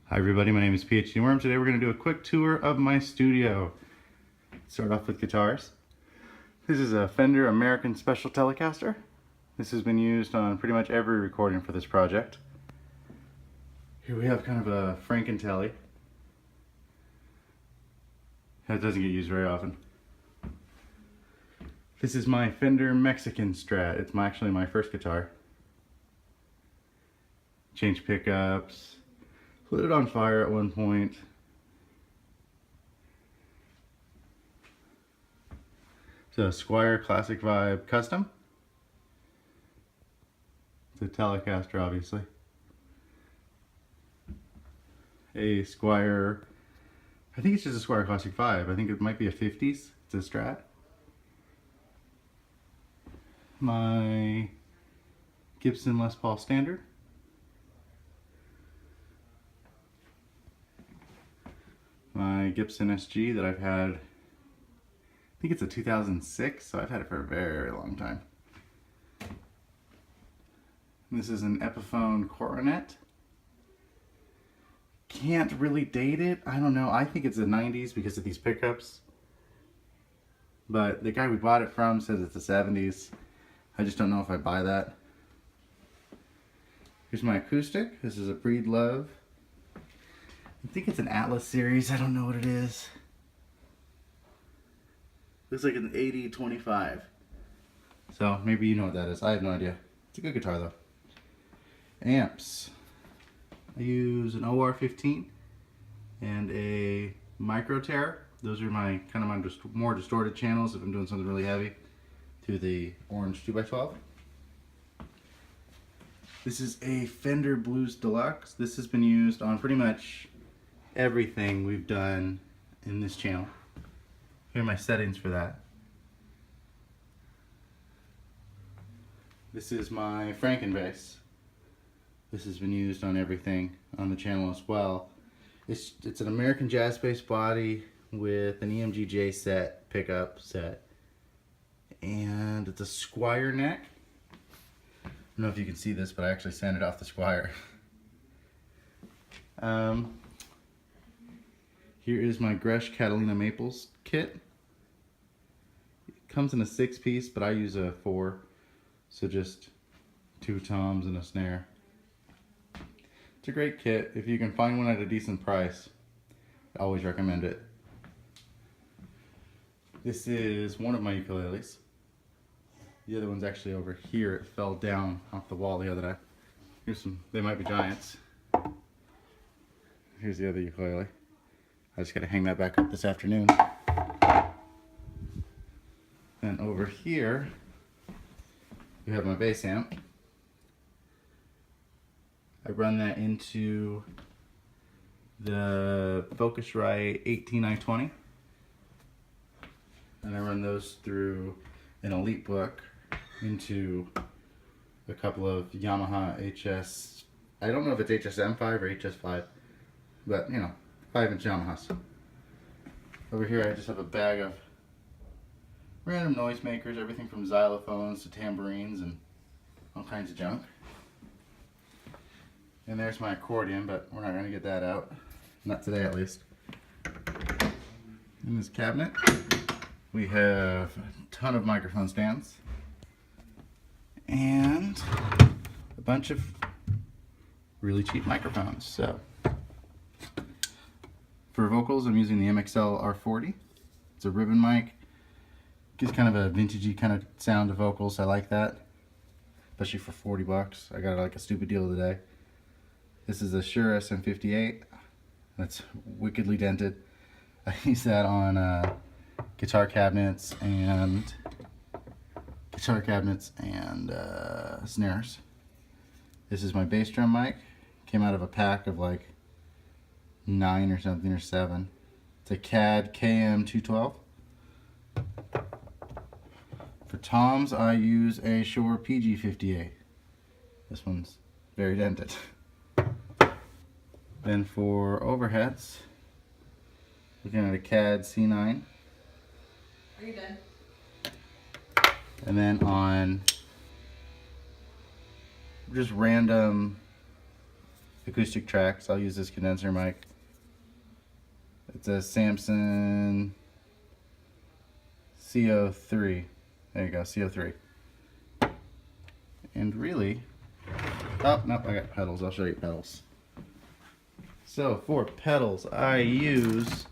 Hi everybody, my name is PhD Worm. Today we're going to do a quick tour of my studio. Start off with guitars. This is a Fender American Special Telecaster. This has been used on pretty much every recording for this project. Here we have kind of a Frankentelly. That doesn't get used very often. This is my Fender Mexican Strat. It's actually my first guitar. Changed pickups. Lit it on fire at one point. It's a Squier Classic Vibe Custom. It's a Telecaster, obviously. A Squier, I think it's just a Squier Classic Vibe. I think it might be a 50s. It's a Strat. My Gibson Les Paul Standard. My Gibson SG that I've had, I think it's a 2006, so I've had it for a very long time. And this is an Epiphone Coronet. Can't really date it. I don't know. I think it's the 90s because of these pickups. But the guy we bought it from says it's the 70s. I just don't know if I buy that. Here's my acoustic. This is a Breedlove. I think it's an Atlas series. I don't know what it is. Looks like an 8025. So maybe you know what that is. I have no idea. It's a good guitar though. Amps. I use an OR15 and a Micro Terror. Those are my more distorted channels if I'm doing something really heavy. To the orange 2x12. This is a Fender Blues Deluxe. This has been used on pretty much everything we've done in this channel. Here are my settings for that. This is my Frankenbass. This has been used on everything on the channel as well. It's an American jazz bass body with an EMG set, pickup set, and it's a Squier neck. I don't know if you can see this, but I actually sanded off the Squier. Here is my Gresh Catalina Maples kit. It comes in a 6-piece, but I use a 4, so just 2 toms and a snare. It's a great kit. If you can find one at a decent price, I always recommend it. This is one of my ukuleles. The other one's actually over here. It fell down off the wall the other day. Here's some, they might be giants. Here's the other ukulele. I just gotta hang that back up this afternoon. And over here, we have my bass amp. I run that into the Focusrite 18i20. And I run those through an Elite book into a couple of Yamaha HS, I don't know if it's HSM5 or HS5, but you know, 5-inch Yamahas. Over here I just have a bag of random noisemakers, everything from xylophones to tambourines and all kinds of junk. And there's my accordion, but we're not going to get that out. Not today at least. In this cabinet we have a ton of microphone stands and a bunch of really cheap microphones. So for vocals, I'm using the MXL R40. It's a ribbon mic. Gives kind of a vintagey kind of sound to vocals. I like that, especially for 40 bucks. I got like a stupid deal today. This is a Shure SM58. That's wickedly dented. I use that on guitar cabinets and snares. This is my bass drum mic. Came out of a pack of like 9 or something, or 7. It's a CAD KM212. For toms, I use a Shure PG58. This one's very dented. Then for overheads, looking at a CAD C9. Are you done? And then on just random acoustic tracks. I'll use this condenser mic. It's a Samson CO3. There you go, CO3. And really, oh, nope, I got pedals. I'll show you pedals. So for pedals, I use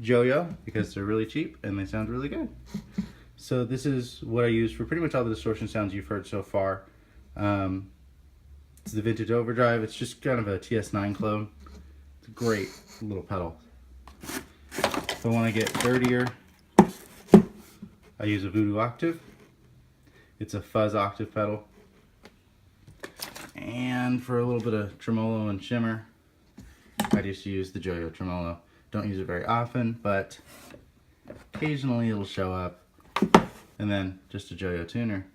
Joyo because they're really cheap and they sound really good. So this is what I use for pretty much all the distortion sounds you've heard so far. It's the Vintage Overdrive. It's just kind of a TS9 clone. It's a great little pedal. If I want to get dirtier, I use a Voodoo Octave. It's a fuzz octave pedal. And for a little bit of tremolo and shimmer, I just use the Joyo tremolo. Don't use it very often, but occasionally it'll show up. And then just a Joyo tuner.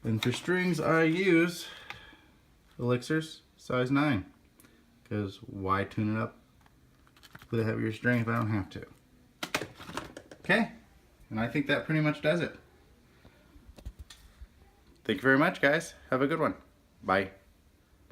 And for strings, I use Elixirs size 9. Because why tune it up with a heavier string if I don't have to? Okay, and I think that pretty much does it. Thank you very much, guys. Have a good one. Bye.